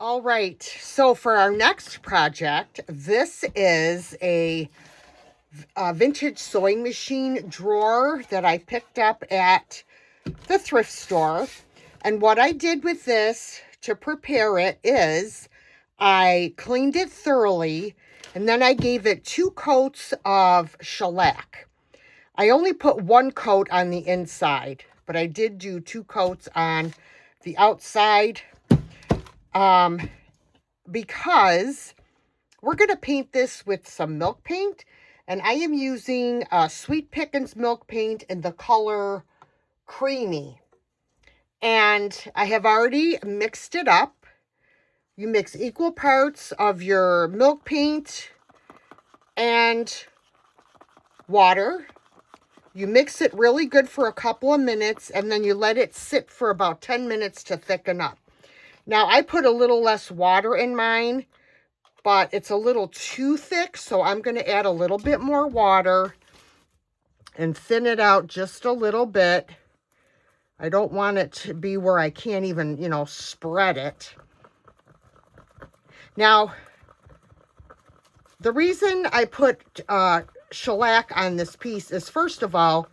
All right, so for our next project, this is a vintage sewing machine drawer that I picked up at the thrift store. And what I did with this to prepare it is I cleaned it thoroughly and then I gave it 2 coats of shellac. I only put 1 coat on the inside, but I did do 2 coats on the outside. Because we're going to paint this with some milk paint, and I am using Sweet Pickins milk paint in the color Creamy. And I have already mixed it up. You mix equal parts of your milk paint and water. You mix it really good for a couple of minutes, and then you let it sit for about 10 minutes to thicken up. Now, I put a little less water in mine, but it's a little too thick, so I'm going to add a little bit more water and thin it out just a little bit. I don't want it to be where I can't even, spread it. Now, the reason I put shellac on this piece is, first of all,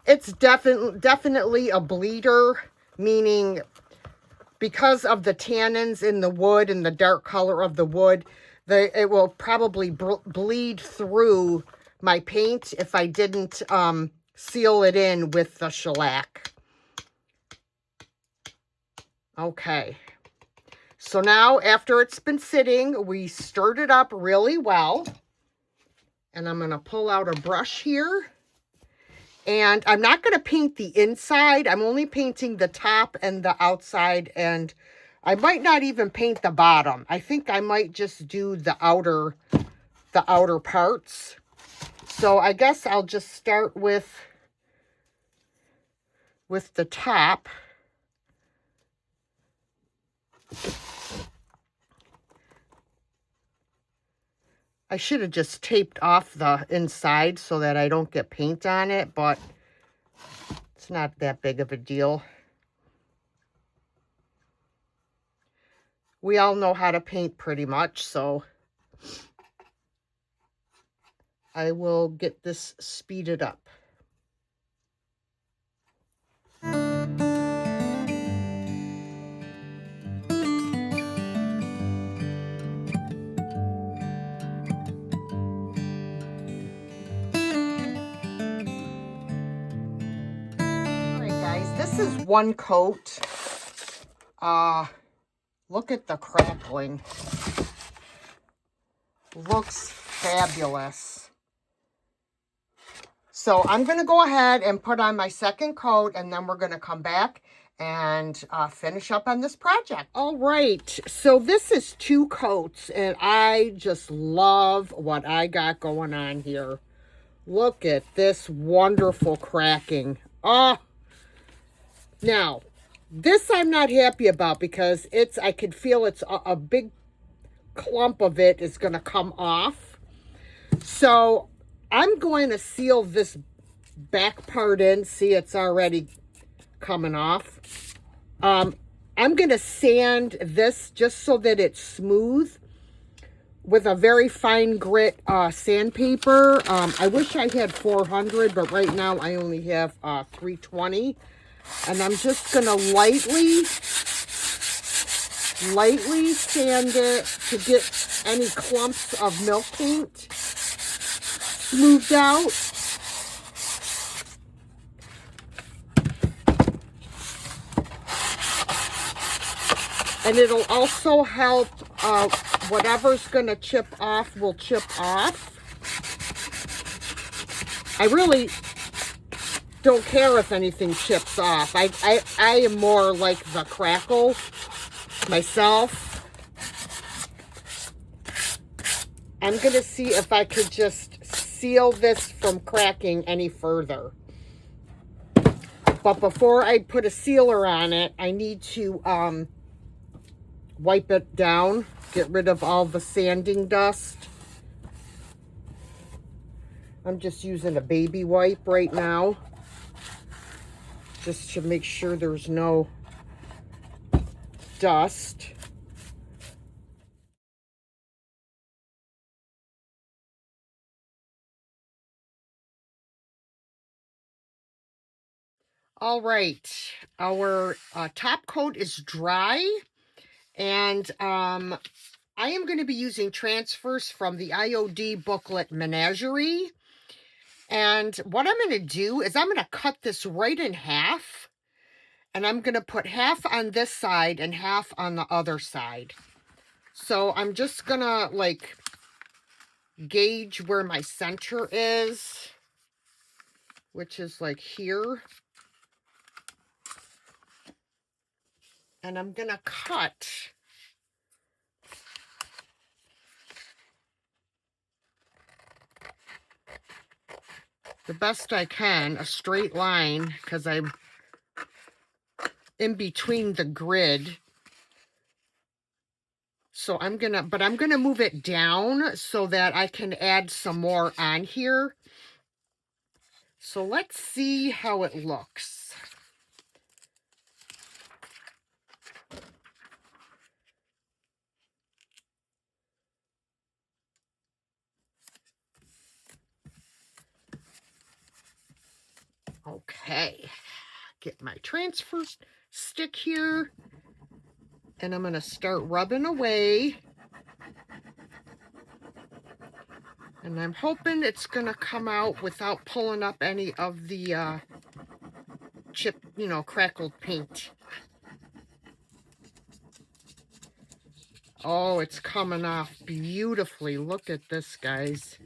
it's definitely a bleeder, meaning because of the tannins in the wood and the dark color of the wood, it will probably bleed through my paint if I didn't seal it in with the shellac. Okay. So now, after it's been sitting, we stirred it up really well. And I'm going to pull out a brush here. And I'm not going to paint the inside. I'm only painting the top and the outside. And I might not even paint the bottom. I think I might just do the outer parts. So I guess I'll just start with the top. I should have just taped off the inside so that I don't get paint on it, but it's not that big of a deal. We all know how to paint pretty much, so I will get this speeded up. This is 1 coat. Look at the crackling. Looks fabulous. So I'm going to go ahead and put on my 2nd coat, and then we're going to come back and finish up on this project. All right, so this is 2 coats, and I just love what I got going on here. Look at this wonderful cracking. Now, this I'm not happy about because I could feel it's a big clump of it is going to come off. So I'm going to seal this back part in. See, it's already coming off. I'm going to sand this just so that it's smooth with a very fine grit sandpaper. I wish I had 400, but right now I only have 320. And I'm just going to lightly sand it to get any clumps of milk paint smoothed out. And it'll also help whatever's going to chip off will chip off. I really don't care if anything chips off. I am more like the crackle myself. I'm going to see if I could just seal this from cracking any further. But before I put a sealer on it, I need to wipe it down, get rid of all the sanding dust. I'm just using a baby wipe right now, just to make sure there's no dust. All right, our top coat is dry, and I am going to be using transfers from the IOD booklet Menagerie. And what I'm going to do is I'm going to cut this right in half, and I'm going to put half on this side and half on the other side. So I'm just going to like gauge where my center is, which is like here. And I'm going to cut the best I can, a straight line, because I'm in between the grid. So I'm gonna move it down so that I can add some more on here. So let's see how it looks. Okay, get my transfer stick here, and I'm gonna start rubbing away. And I'm hoping it's gonna come out without pulling up any of the chip, crackled paint. Oh, it's coming off beautifully. Look at this, guys.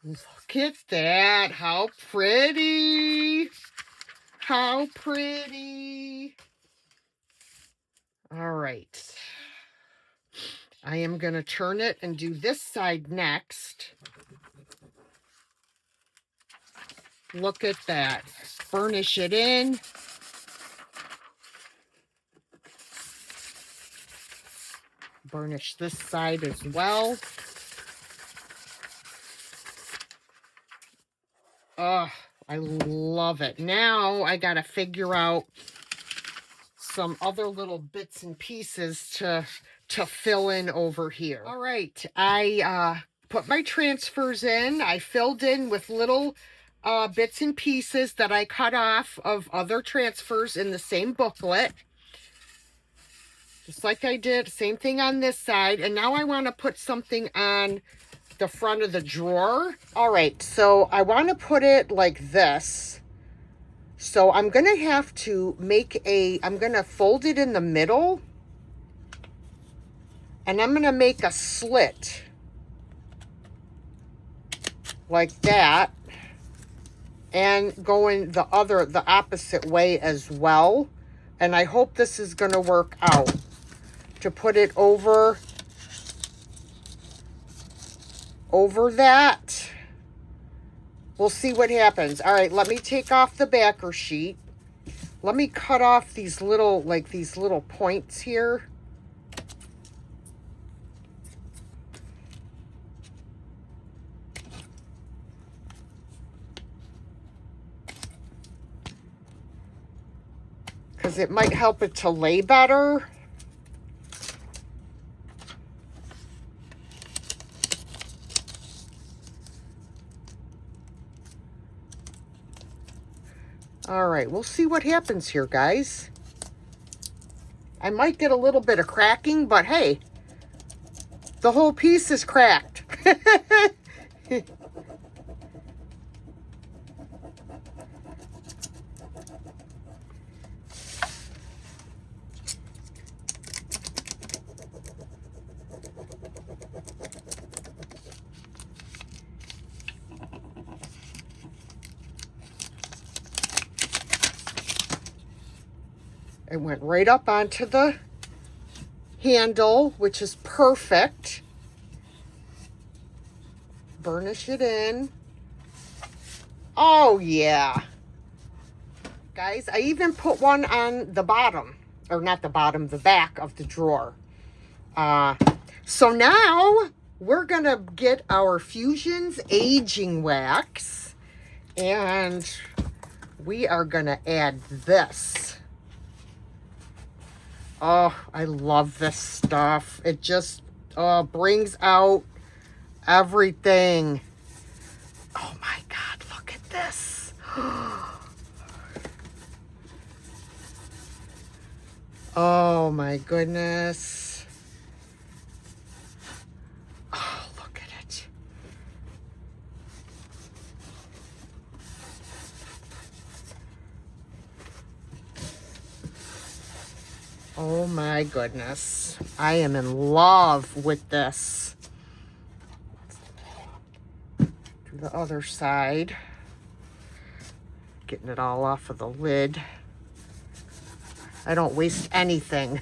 Look at that. How pretty. How pretty. All right. I am going to turn it and do this side next. Look at that. Burnish it in. Burnish this side as well. Oh, I love it. Now I got to figure out some other little bits and pieces to fill in over here. All right, I put my transfers in. I filled in with little bits and pieces that I cut off of other transfers in the same booklet. Just like I did, same thing on this side. And now I want to put something on the front of the drawer. All right, so I want to put it like this. So I'm going to have to I'm going to fold it in the middle. And I'm going to make a slit like that. And going the opposite way as well. And I hope this is going to work out. To put it over that. We'll see what happens. All right, let me take off the backer sheet. Let me cut off these little points here. Because it might help it to lay better. All right, we'll see what happens here, guys. I might get a little bit of cracking, but hey, the whole piece is cracked. It went right up onto the handle, which is perfect. Burnish it in. Oh, yeah. Guys, I even put one on the bottom. Or not the bottom, the back of the drawer. So now we're going to get our Fusions aging wax. And we are going to add this. Oh, I love this stuff. It just brings out everything. Oh my God, look at this. Oh my goodness. Oh, look at it. Oh my goodness. I am in love with this. To the other side. Getting it all off of the lid. I don't waste anything.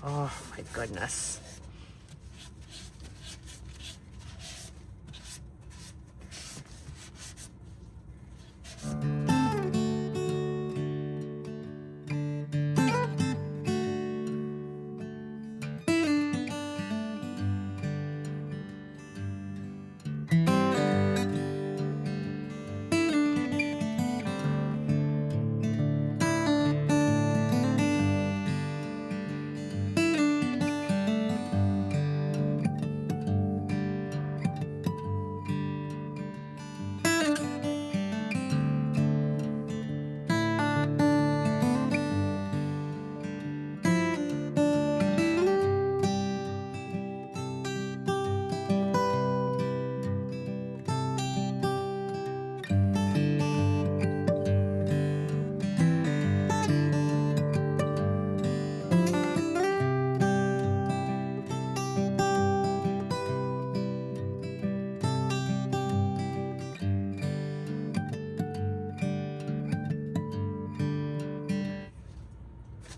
Oh my goodness.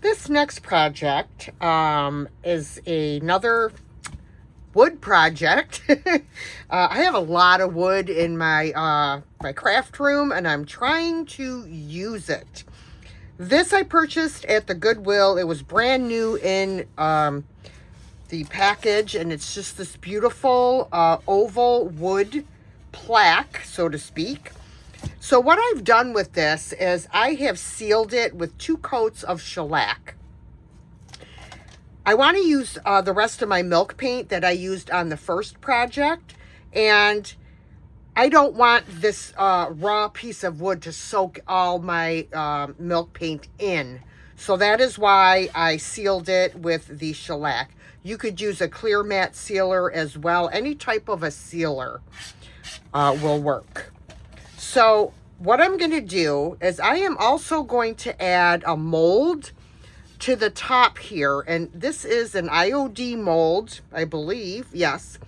This next project is another wood project. I have a lot of wood in my my craft room, and I'm trying to use it. This I purchased at the Goodwill. It was brand new in the package, and it's just this beautiful oval wood plaque, so to speak. So what I've done with this is I have sealed it with 2 coats of shellac. I want to use the rest of my milk paint that I used on the first project, and I don't want this raw piece of wood to soak all my milk paint in. So that is why I sealed it with the shellac. You could use a clear matte sealer as well. Any type of a sealer will work. So what I'm going to do is I am also going to add a mold to the top here. And this is an IOD mold, I believe. Yes.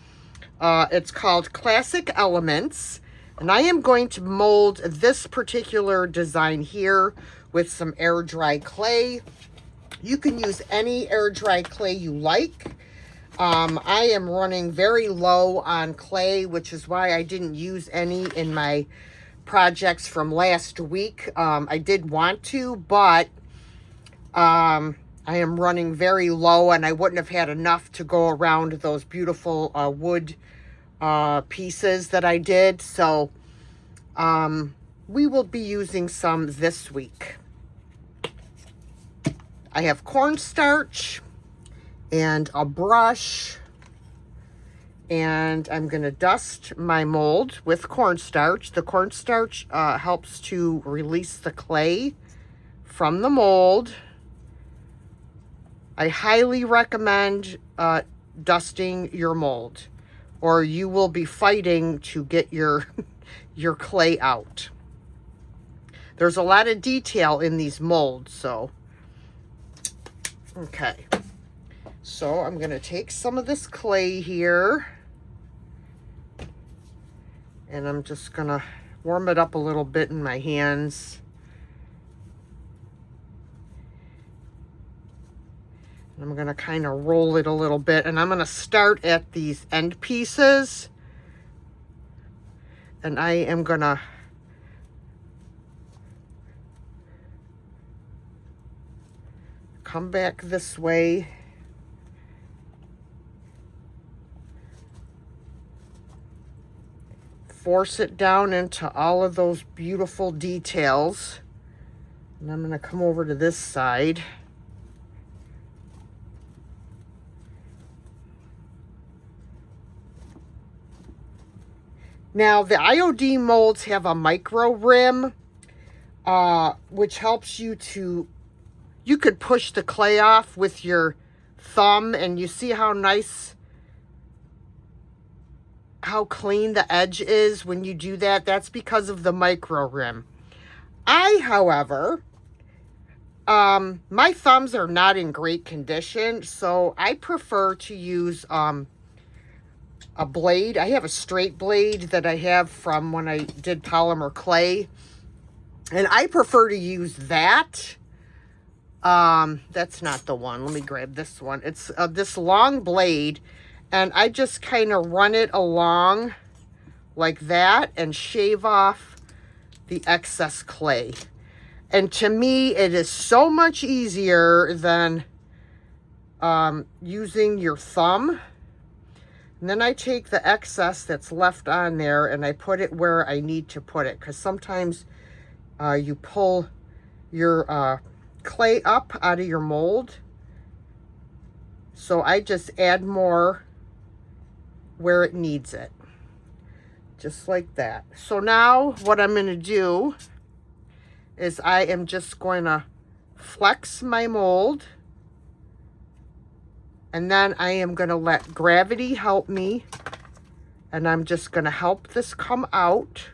It's called Classic Elements. And I am going to mold this particular design here with some air dry clay. You can use any air dry clay you like. I am running very low on clay, which is why I didn't use any in my projects from last week. I did want to, but I am running very low, and I wouldn't have had enough to go around those beautiful wood pieces that I did. So we will be using some this week. I have cornstarch and a brush, and I'm going to dust my mold with cornstarch. The cornstarch helps to release the clay from the mold. I highly recommend dusting your mold, or you will be fighting to get your your clay out. There's a lot of detail in these molds, so okay. So I'm going to take some of this clay here, and I'm just going to warm it up a little bit in my hands. And I'm going to kind of roll it a little bit, and I'm going to start at these end pieces. And I am gonna come back this way. Force it down into all of those beautiful details. And I'm gonna come over to this side. Now, the IOD molds have a micro rim, which helps you to, you could push the clay off with your thumb, and you see how nice, how clean the edge is when you do that. That's because of the micro rim. However, my thumbs are not in great condition, so I prefer to use a blade. I have a straight blade that I have from when I did polymer clay, and I prefer to use that. That's not the one. Let me grab this one. It's this long blade, and I just kind of run it along like that and shave off the excess clay. And to me, it is so much easier than using your thumb. And then I take the excess that's left on there and I put it where I need to put it. Because sometimes you pull your clay up out of your mold. So I just add more where it needs it. Just like that. So now what I'm going to do is I am just going to flex my mold. And then I am going to let gravity help me. And I'm just going to help this come out.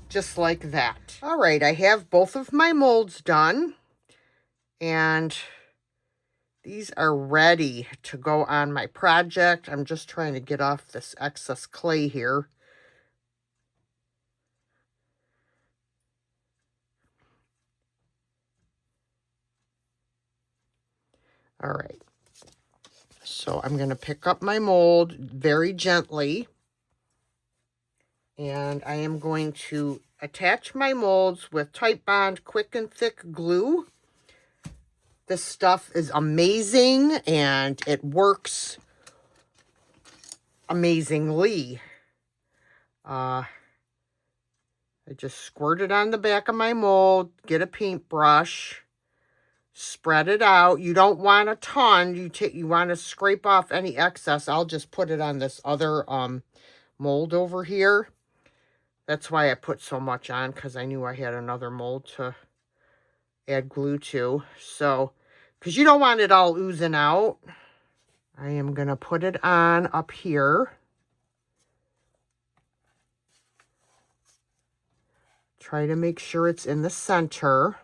Just like that. All right, I have both of my molds done. And these are ready to go on my project. I'm just trying to get off this excess clay here. All right, so I'm going to pick up my mold very gently, and I am going to attach my molds with Titebond Quick and Thick glue. This stuff is amazing, and it works amazingly. I just squirt it on the back of my mold, get a paintbrush, spread it out. You don't want a ton. You want to scrape off any excess. I'll just put it on this other mold over here. That's why I put so much on, because I knew I had another mold to add glue to. So, because you don't want it all oozing out. I am going to put it on up here. Try to make sure it's in the center.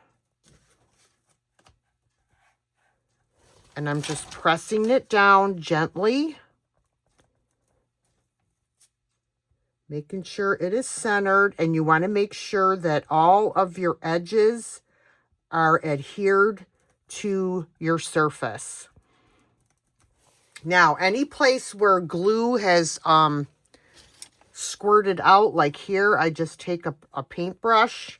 And I'm just pressing it down gently. Making sure it is centered. And you want to make sure that all of your edges are adhered to your surface. Now, any place where glue has squirted out, like here, I just take a paintbrush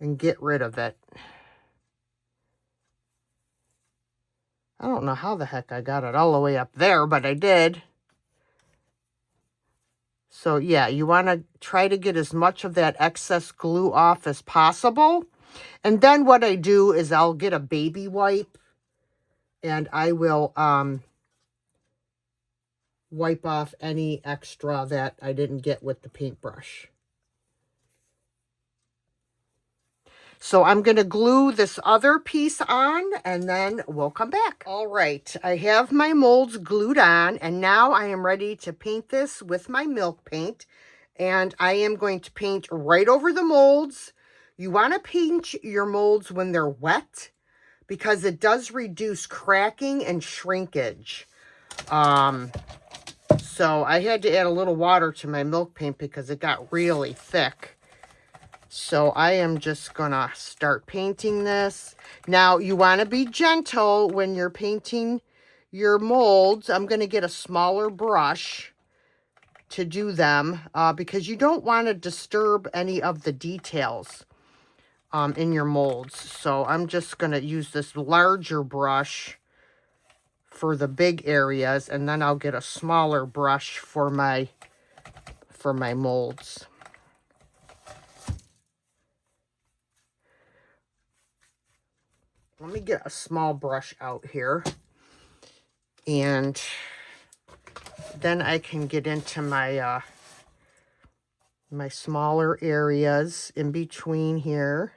and get rid of it. I don't know how the heck I got it all the way up there, but I did. So yeah, you want to try to get as much of that excess glue off as possible. And then what I do is I'll get a baby wipe and I will wipe off any extra that I didn't get with the paintbrush. So I'm going to glue this other piece on and then we'll come back. All right, I have my molds glued on and now I am ready to paint this with my milk paint. And I am going to paint right over the molds. You want to paint your molds when they're wet because it does reduce cracking and shrinkage. So I had to add a little water to my milk paint because it got really thick. So I am just gonna start painting this. Now you want to be gentle when you're painting your molds. I'm gonna get a smaller brush to do them because you don't want to disturb any of the details in your molds. So I'm just gonna use this larger brush for the big areas, and then I'll get a smaller brush for my molds. Let me get a small brush out here, and then I can get into my my smaller areas in between here.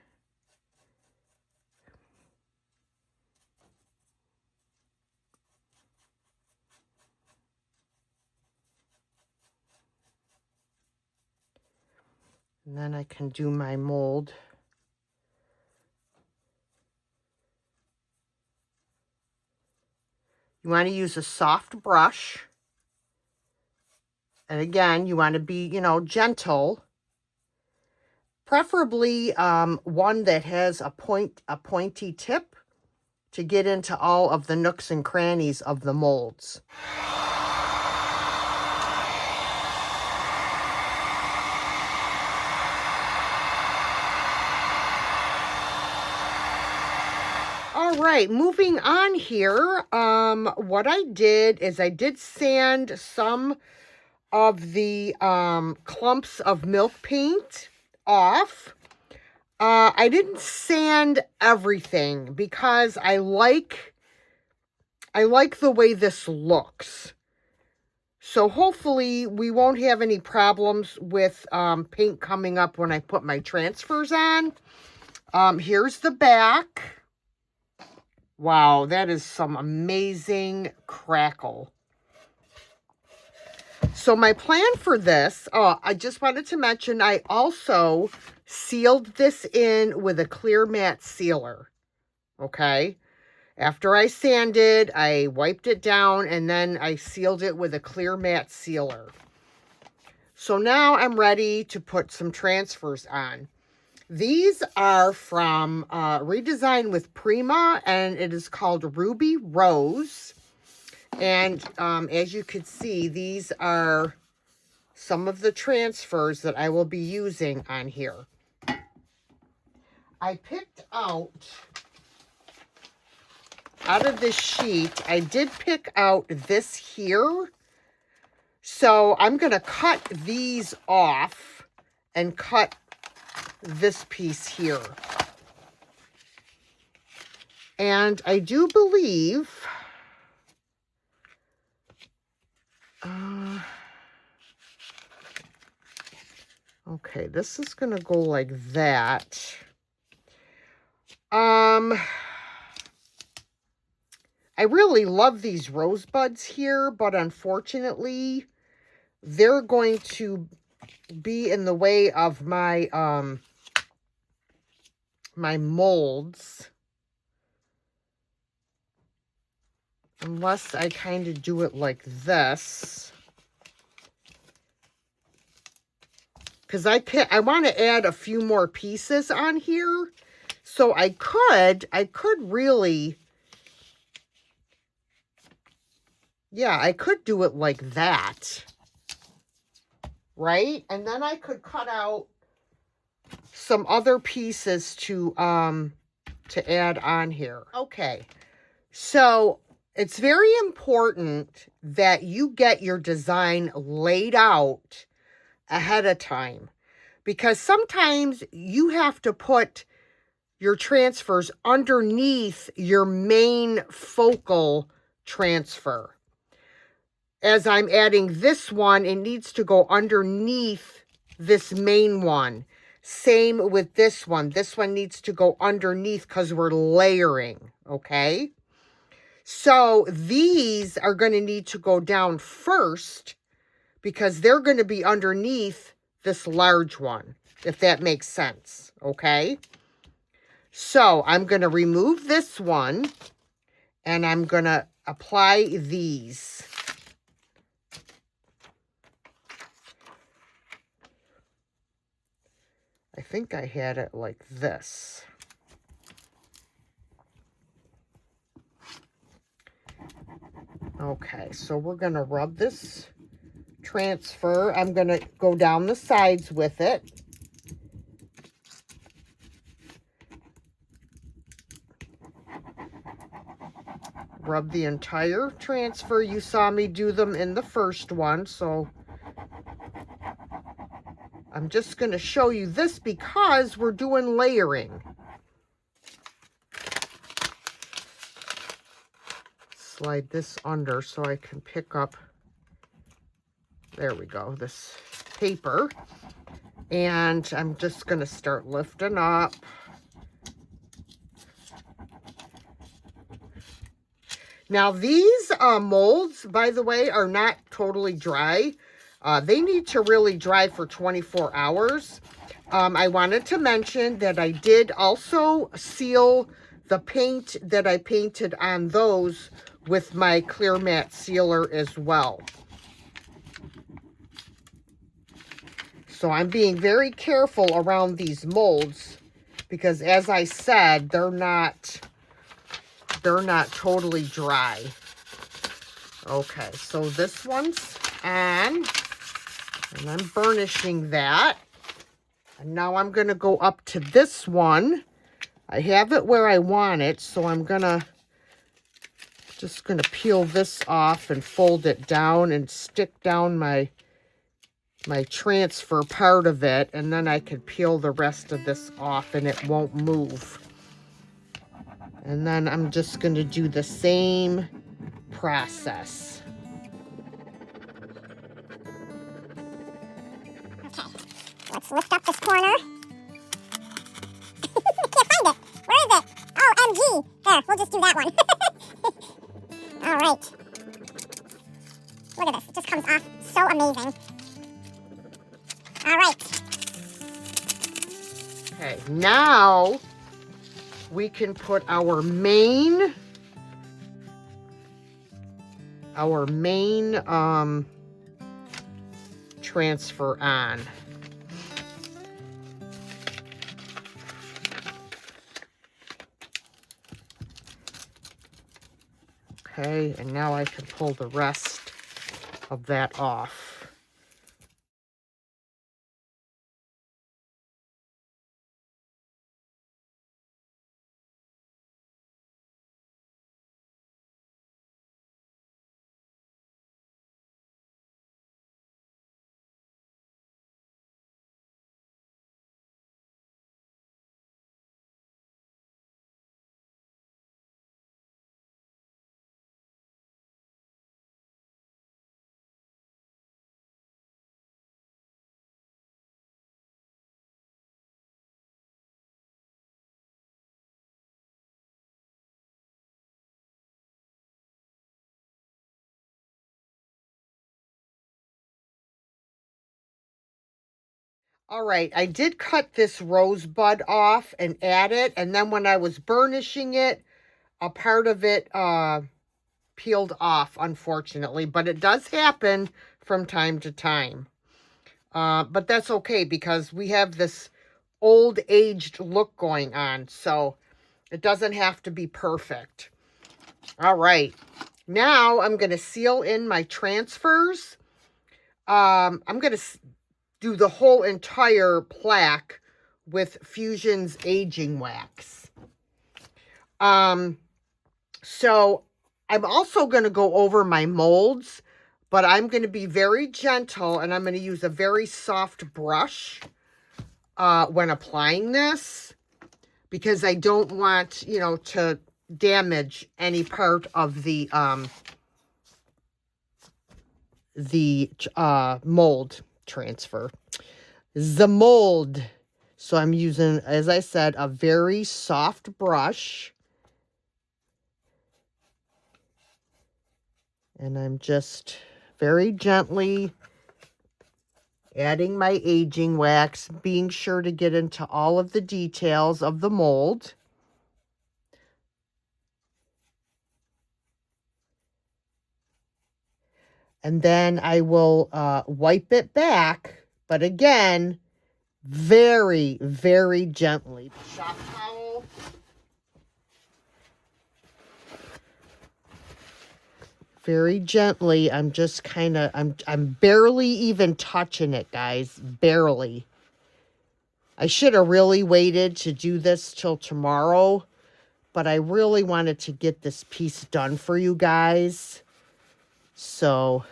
And then I can do my mold. You want to use a soft brush. And again, you want to be, you know, gentle. Preferably one that has a pointy tip to get into all of the nooks and crannies of the molds. All right, moving on here. What I did is I did sand some of the clumps of milk paint off. I didn't sand everything because I like the way this looks. So hopefully we won't have any problems with paint coming up when I put my transfers on. Here's the back. Wow, that is some amazing crackle. So my plan for this, I just wanted to mention, I also sealed this in with a clear matte sealer. Okay. After I sanded, I wiped it down, and then I sealed it with a clear matte sealer. So now I'm ready to put some transfers on. These are from Redesign with Prima, and it is called Ruby Rose. And as you can see, these are some of the transfers that I will be using on here. I picked out of this sheet, I did pick out this here. So I'm going to cut these off and cut this piece here. And I do believe okay, this is going to go like that. I really love these rosebuds here, but unfortunately, they're going to be in the way of my my molds. Unless I kind of do it like this. Because I want to add a few more pieces on here. So I could really, yeah, I could do it like that. Right? And then I could cut out some other pieces to add on here. Okay. So it's very important that you get your design laid out ahead of time, because sometimes you have to put your transfers underneath your main focal transfer. As I'm adding this one, it needs to go underneath this main one. Same with this one. This one needs to go underneath because we're layering, okay? So these are going to need to go down first because they're going to be underneath this large one, if that makes sense, okay? So I'm going to remove this one, and I'm going to apply these. I think I had it like this. Okay, so we're going to rub this transfer. I'm going to go down the sides with it. Rub the entire transfer. You saw me do them in the first one, so I'm just going to show you this because we're doing layering. Slide this under so I can pick up, there we go, this paper. And I'm just going to start lifting up. Now these molds, by the way, are not totally dry. They need to really dry for 24 hours. I wanted to mention that I did also seal the paint that I painted on those with my clear matte sealer as well. So I'm being very careful around these molds because, as I said, they're not totally dry. Okay, so this one's on, and I'm burnishing that. And now I'm going to go up to this one. I have it where I want it, so I'm just going to peel this off and fold it down and stick down my transfer part of it, and then I can peel the rest of this off and it won't move. And then I'm just going to do the same process. Okay, let's lift up this corner. I can't find it. Where is it? Oh, MG. There, we'll just do that one. All right. Look at this. It just comes off so amazing. All right. Okay, now we can put our main transfer on. Okay, and now I can pull the rest of that off. All right, I did cut this rosebud off and add it, and then when I was burnishing it, a part of it peeled off, unfortunately, but it does happen from time to time. But that's okay because we have this old aged look going on, so it doesn't have to be perfect. All right, now I'm going to seal in my transfers. I'm going to do the whole entire plaque with Fusion's aging wax. So I'm also going to go over my molds, but I'm going to be very gentle and I'm going to use a very soft brush when applying this because I don't want, to damage any part of the mold transfer. The mold. So I'm using, as I said, a very soft brush. And I'm just very gently adding my aging wax, being sure to get into all of the details of the mold. And then I will wipe it back, but again, very, very gently. Shop towel. Very gently. I'm just kind of, I'm barely even touching it, guys. Barely. I should have really waited to do this till tomorrow, but I really wanted to get this piece done for you guys. So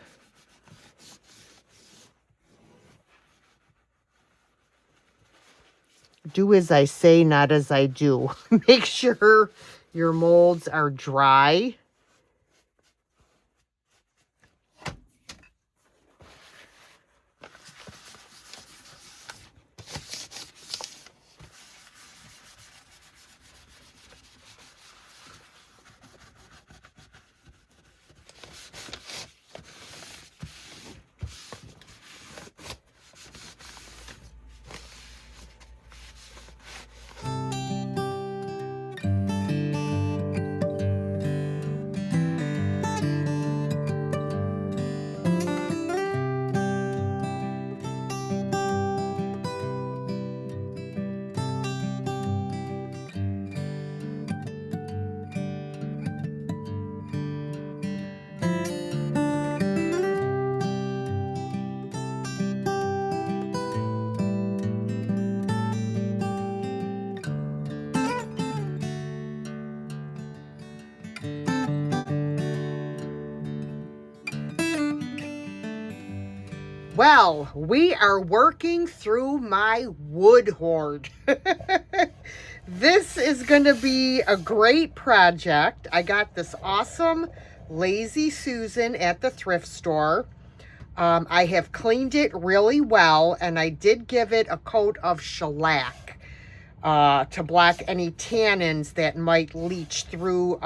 do as I say, not as I do. Make sure your molds are dry. Well, we are working through my wood hoard. This is going to be a great project. I got this awesome Lazy Susan at the thrift store. I have cleaned it really well, and I did give it a coat of shellac to block any tannins that might leach through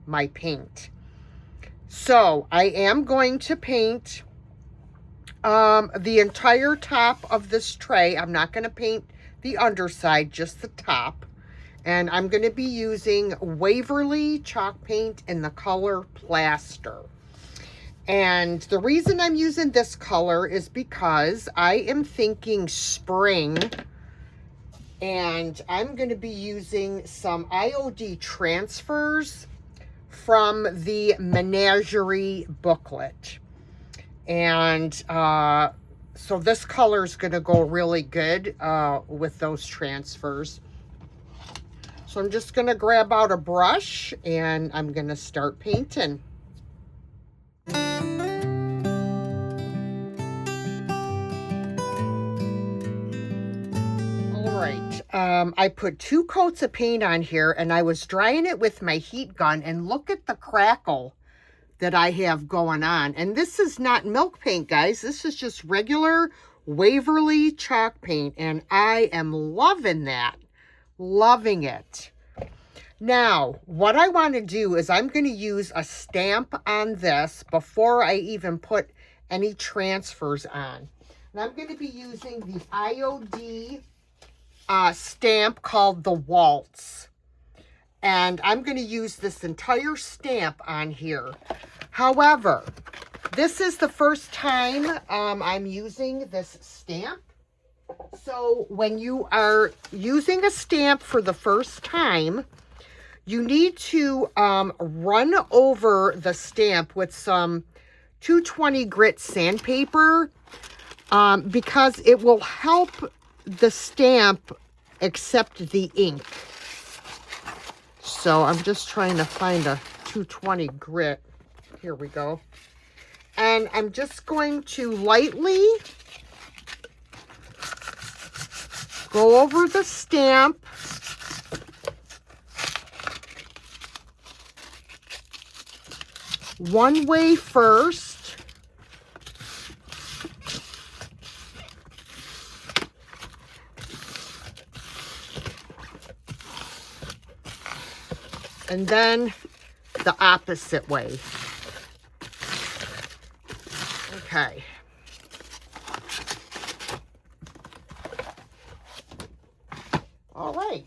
my paint. So I am going to paint the entire top of this tray. I'm not going to paint the underside, just the top. And I'm going to be using Waverly chalk paint in the color Plaster. And the reason I'm using this color is because I am thinking spring. And I'm going to be using some IOD transfers from the Menagerie booklet. And so this color is going to go really good with those transfers. So I'm just going to grab out a brush and I'm going to start painting. All right, I put 2 coats of paint on here and I was drying it with my heat gun, and look at the crackle that I have going on. And this is not milk paint, guys. This is just regular Waverly chalk paint, and I am loving that. Loving it. Now, what I want to do is I'm going to use a stamp on this before I even put any transfers on. And I'm going to be using the IOD stamp called the Waltz. And I'm going to use this entire stamp on here. However, this is the first time I'm using this stamp. So when you are using a stamp for the first time, you need to run over the stamp with some 220 grit sandpaper because it will help the stamp accept the ink. So I'm just trying to find a 220 grit. Here we go. And I'm just going to lightly go over the stamp. One way first. And then the opposite way. Okay. All right.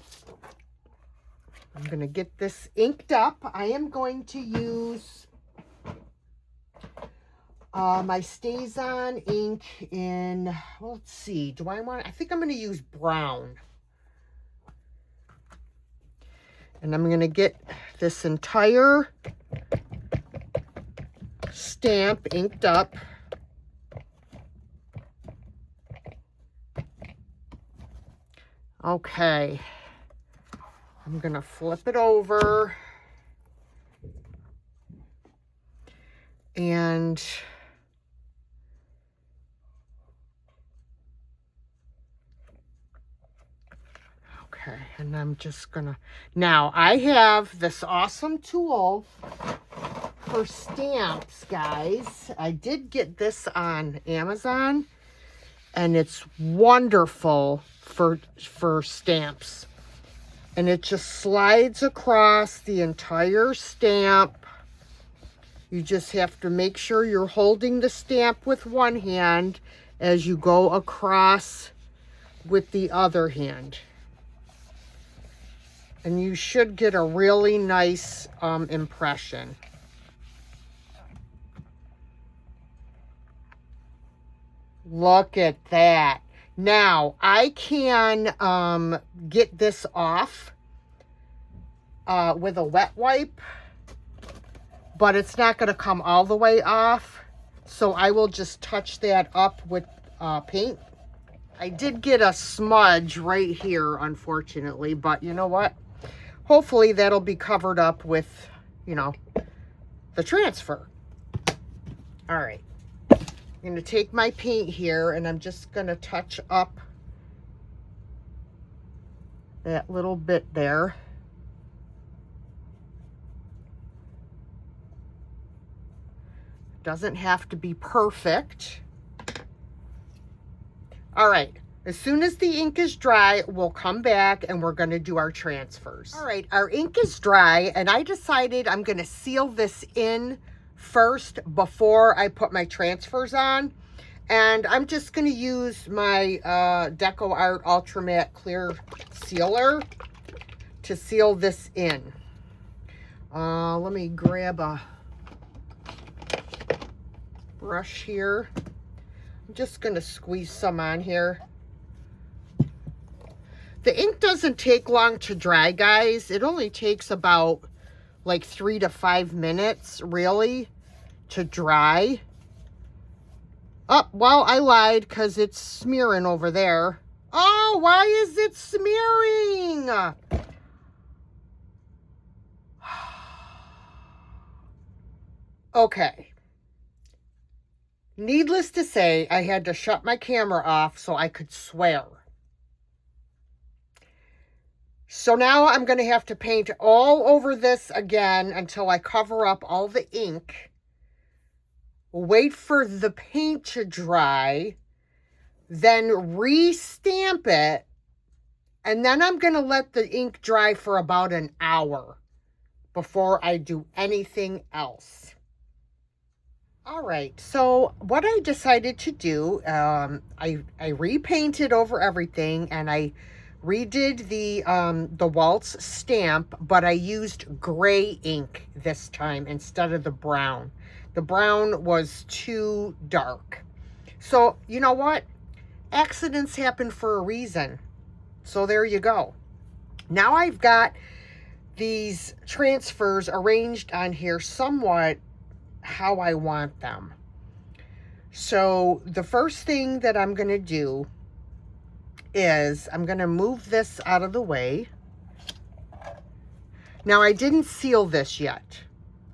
I'm going to get this inked up. I am going to use my Stays On ink in, well, let's see, I think I'm going to use brown. And I'm going to get this entire stamp inked up. Okay. I'm going to flip it over. And okay, and I'm just gonna, now I have this awesome tool for stamps, guys. I did get this on Amazon, and it's wonderful for stamps. And it just slides across the entire stamp. You just have to make sure you're holding the stamp with one hand as you go across with the other hand. And you should get a really nice impression. Look at that. Now, I can get this off with a wet wipe, but it's not going to come all the way off. So I will just touch that up with paint. I did get a smudge right here, unfortunately, but you know what? Hopefully that'll be covered up with, you know, the transfer. All right. I'm going to take my paint here and I'm just going to touch up that little bit there. Doesn't have to be perfect. All right. As soon as the ink is dry, we'll come back and we're going to do our transfers. All right, our ink is dry and I decided I'm going to seal this in first before I put my transfers on. And I'm just going to use my Deco Art Ultra Matte Clear Sealer to seal this in. Let me grab a brush here. I'm just going to squeeze some on here. The ink doesn't take long to dry, guys. It only takes about like 3 to 5 minutes, really, to dry. Oh, well, I lied because it's smearing over there. Oh, why is it smearing? Okay. Needless to say, I had to shut my camera off so I could swear. So now I'm going to have to paint all over this again until I cover up all the ink. Wait for the paint to dry. Then re-stamp it. And then I'm going to let the ink dry for about an hour before I do anything else. All right, so what I decided to do, I repainted over everything and I redid the waltz stamp, but I used gray ink this time instead of the brown. The brown was too dark. So, you know what? Accidents happen for a reason. So there you go. Now I've got these transfers arranged on here somewhat how I want them. So the first thing that I'm going to do is I'm going to move this out of the way. Now I didn't seal this yet.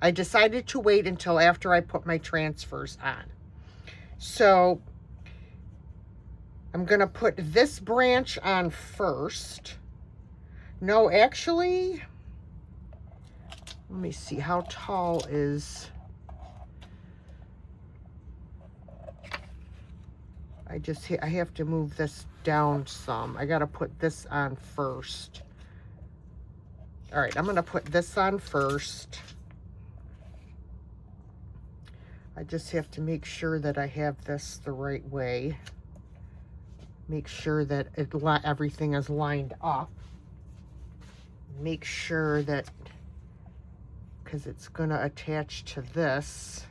I decided to wait until after I put my transfers on. So I'm going to put this branch on first. No, actually, let me see, how tall is... I have to move this down some. I got to put this on first. All right, I'm going to put this on first. I just have to make sure that I have this the right way. Make sure that everything is lined up. Make sure that, because it's going to attach to this.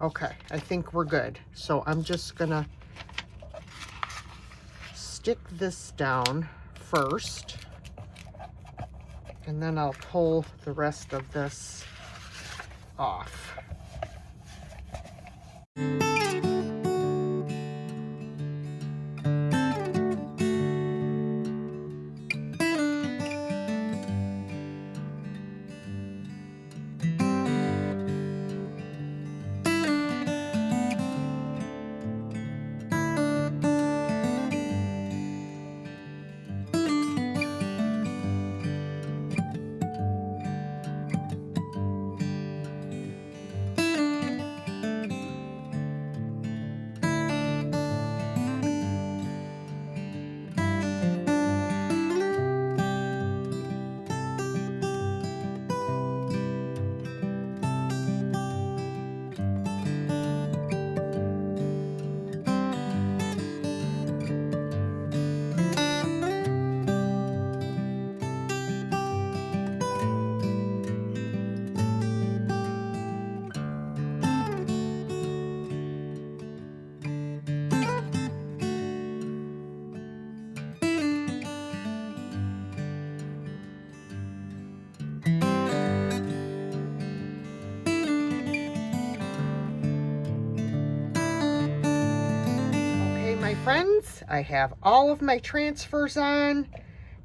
Okay, I think we're good. So I'm just gonna stick this down first, and then I'll pull the rest of this off. My friends, I have all of my transfers on,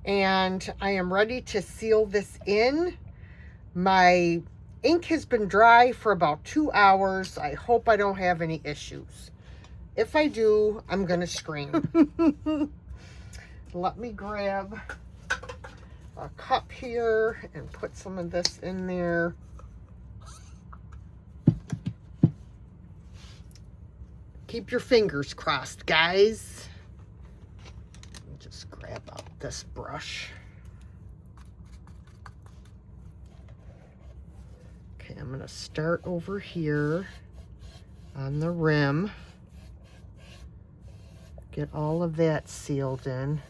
and I am ready to seal this in. My ink has been dry for about 2 hours. I hope I don't have any issues. If I do, I'm gonna scream. Let me grab a cup here and put some of this in there. Keep your fingers crossed, guys. Let me just grab out this brush. Okay, I'm gonna start over here on the rim. Get all of that sealed in.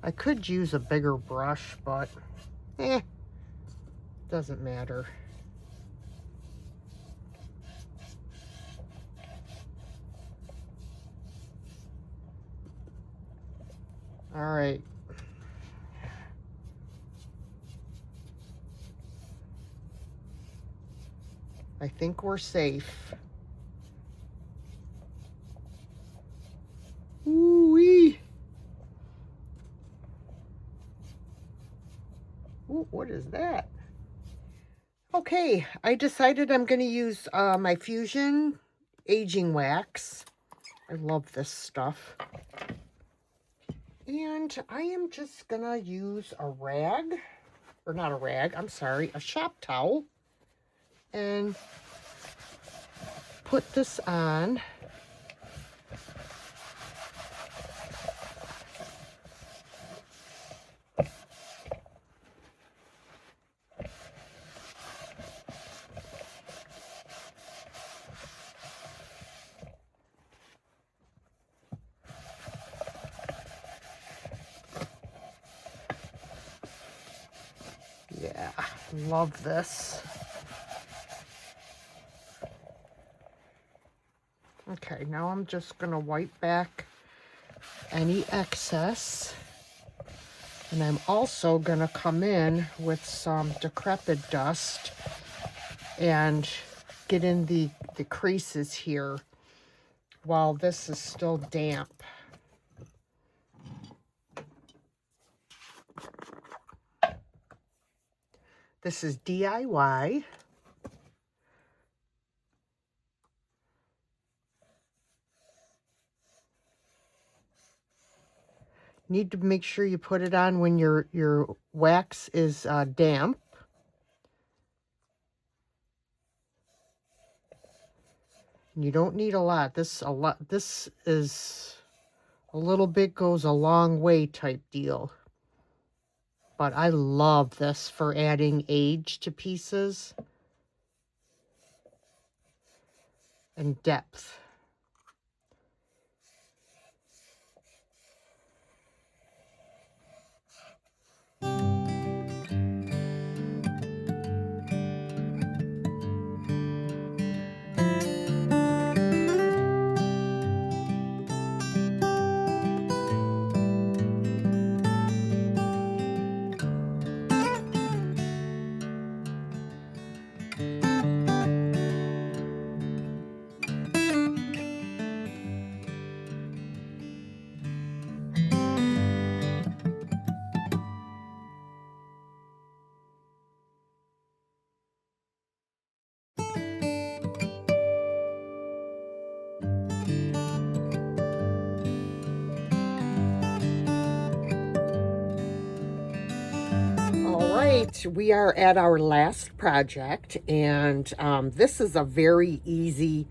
I could use a bigger brush, but doesn't matter. All right. I think we're safe. Ooh-wee. Ooh, what is that? Okay, I decided I'm going to use my Fusion aging wax. I love this stuff. And I am just going to use a rag, or not a rag, I'm sorry, a shop towel, and put this on. Yeah, love this. Okay, now I'm just going to wipe back any excess. And I'm also going to come in with some Decrepit dust and get in the creases here while this is still damp. This is DIY. Need to make sure you put it on when your wax is damp. You don't need a lot. This is a little bit goes a long way type deal. But I love this for adding age to pieces and depth. right, we are at our last project, and this is a very easy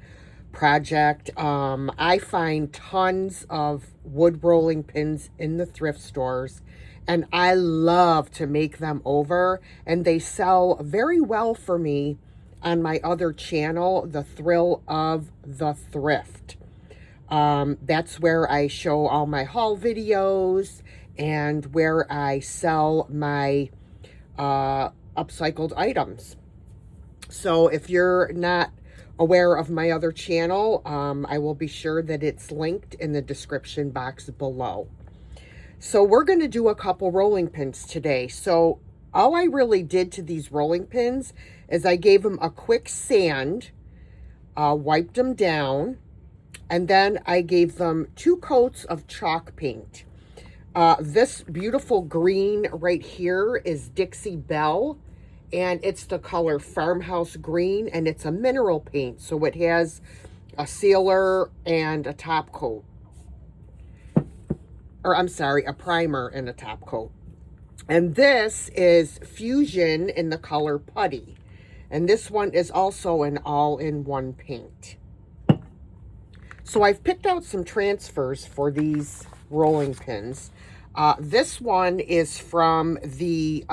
project. I find tons of wood rolling pins in the thrift stores, and I love to make them over, and they sell very well for me on my other channel, The Thrill of the Thrift. That's where I show all my haul videos and where I sell my upcycled items. So if you're not aware of my other channel, I will be sure that it's linked in the description box below. So we're going to do a couple rolling pins today. So all I really did to these rolling pins is I gave them a quick sand, wiped them down, and then I gave them 2 coats of chalk paint. This beautiful green right here is Dixie Belle, and it's the color Farmhouse Green, and it's a mineral paint, so it has a sealer and a top coat. Or I'm sorry, a primer and a top coat. And this is Fusion in the color Putty. And this one is also an all-in-one paint. So I've picked out some transfers for these rolling pins. This one is from the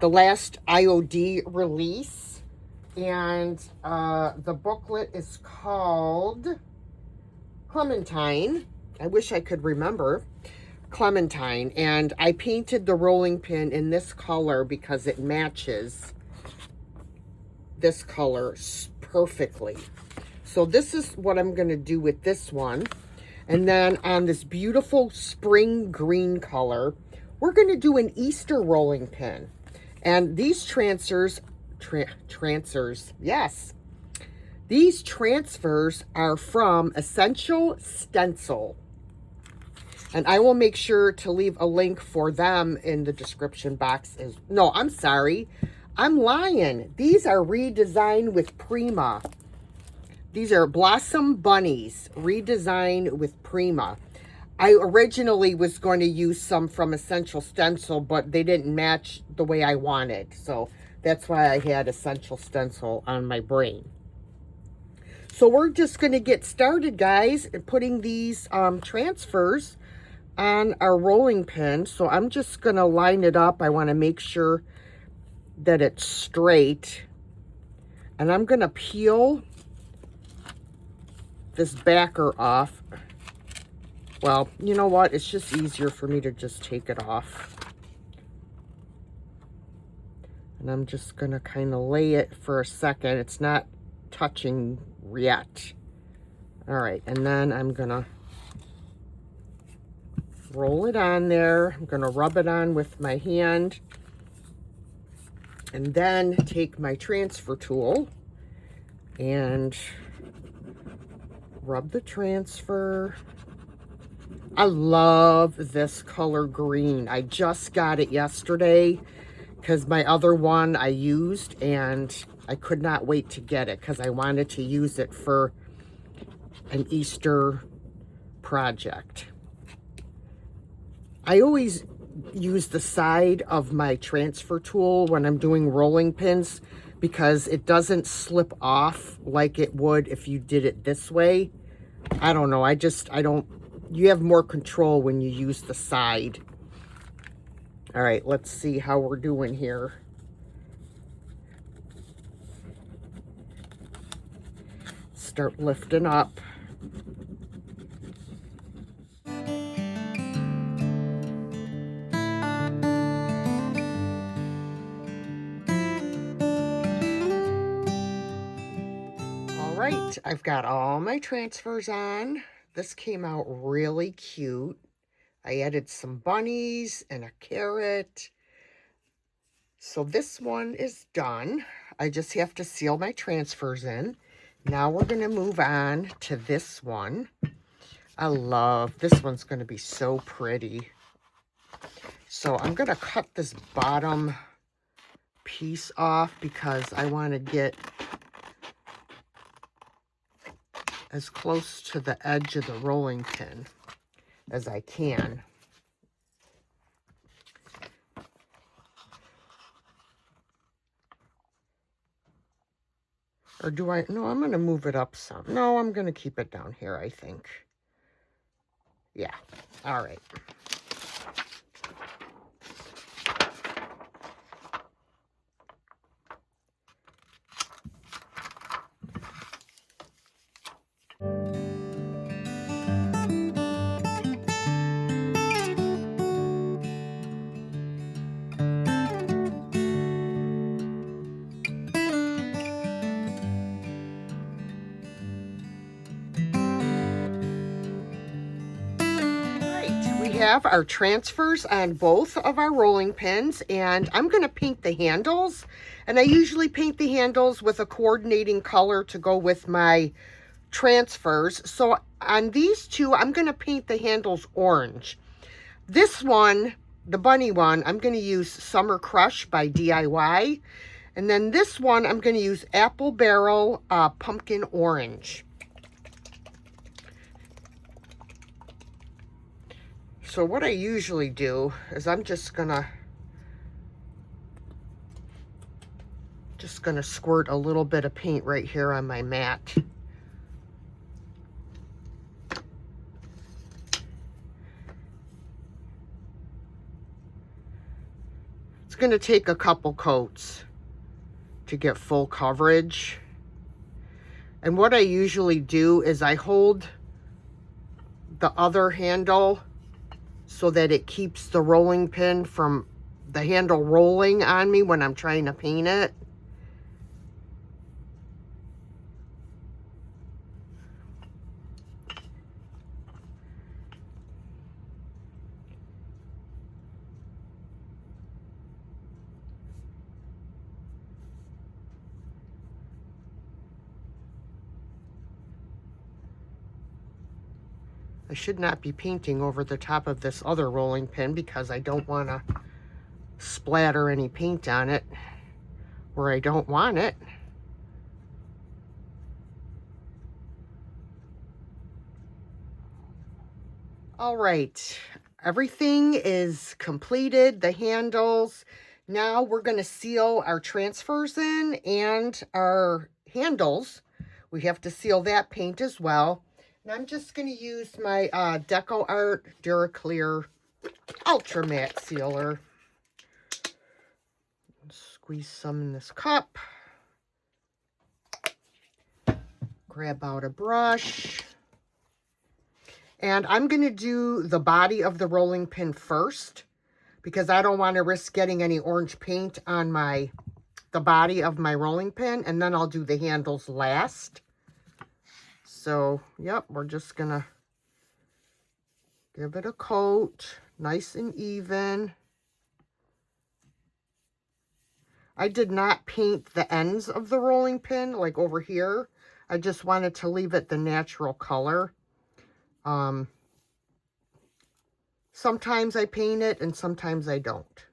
last IOD release. And the booklet is called Clementine. I wish I could remember. Clementine. And I painted the rolling pin in this color because it matches this color perfectly. So this is what I'm going to do with this one. And then on this beautiful spring green color, we're going to do an Easter rolling pin. And these yes. These transfers are from Essential Stencil. And I will make sure to leave a link for them in the description box. No, I'm sorry. I'm lying. These are Redesign with Prima. These are Blossom Bunnies, Redesign with Prima. I originally was going to use some from Essential Stencil, but they didn't match the way I wanted. So that's why I had Essential Stencil on my brain. So we're just going to get started, guys, and putting these transfers on our rolling pin. So I'm just going to line it up. I want to make sure that it's straight. And I'm going to peel this backer off. Well, you know what? It's just easier for me to just take it off. And I'm just going to kind of lay it for a second. It's not touching yet. All right, and then I'm going to roll it on there. I'm going to rub it on with my hand. And then take my transfer tool and rub the transfer. I love this color green. I just got it yesterday because my other one I used and I could not wait to get it because I wanted to use it for an Easter project. I always use the side of my transfer tool when I'm doing rolling pins because it doesn't slip off like it would if you did it this way. I don't know. You have more control when you use the side. All right, let's see how we're doing here. Start lifting up. All right, I've got all my transfers on. This came out really cute. I added some bunnies and a carrot. So this one is done. I just have to seal my transfers in. Now we're going to move on to this one. I love this one's going to be so pretty. So I'm going to cut this bottom piece off because I want to get as close to the edge of the rolling pin as I can. Or do I? No, I'm going to move it up some. No, I'm going to keep it down here, I think. Yeah. All right. We have our transfers on both of our rolling pins, and I'm going to paint the handles. And I usually paint the handles with a coordinating color to go with my transfers. So on these two, I'm going to paint the handles orange. This one, the bunny one, I'm going to use Summer Crush by DIY. And then this one, I'm going to use Apple Barrel Pumpkin Orange. So what I usually do is I'm just gonna squirt a little bit of paint right here on my mat. It's gonna take a couple coats to get full coverage. And what I usually do is I hold the other handle so that it keeps the rolling pin from the handle rolling on me when I'm trying to paint it. I should not be painting over the top of this other rolling pin because I don't want to splatter any paint on it where I don't want it. All right, everything is completed, the handles. Now we're going to seal our transfers in and our handles. We have to seal that paint as well. And I'm just going to use my Deco Art Duraclear Ultra Matte Sealer. Squeeze some in this cup. Grab out a brush. And I'm going to do the body of the rolling pin first because I don't want to risk getting any orange paint on the body of my rolling pin, and then I'll do the handles last. So, yep, we're just going to give it a coat, nice and even. I did not paint the ends of the rolling pin, like over here. I just wanted to leave it the natural color. Sometimes I paint it and sometimes I don't.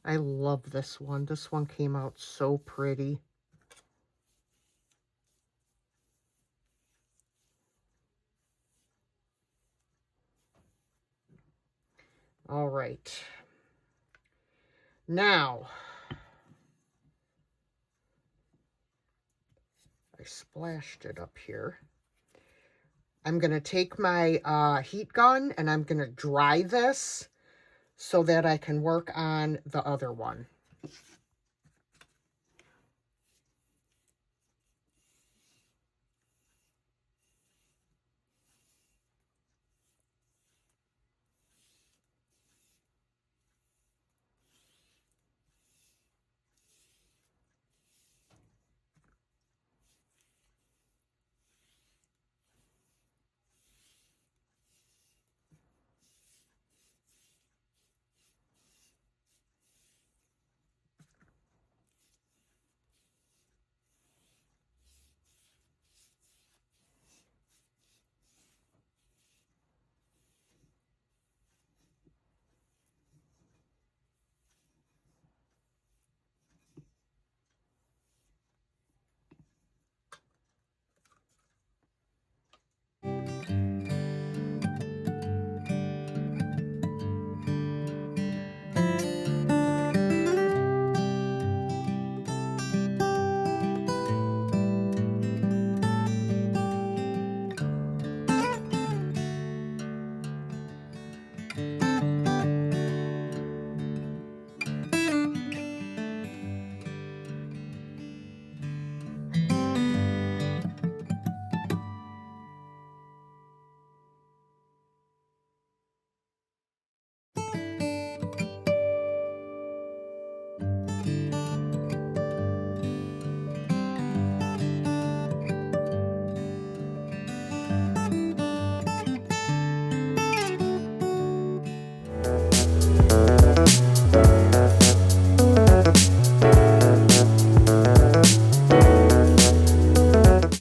I love this one. This one came out so pretty. All right. Now, I splashed it up here. I'm going to take my heat gun and I'm going to dry this so that I can work on the other one.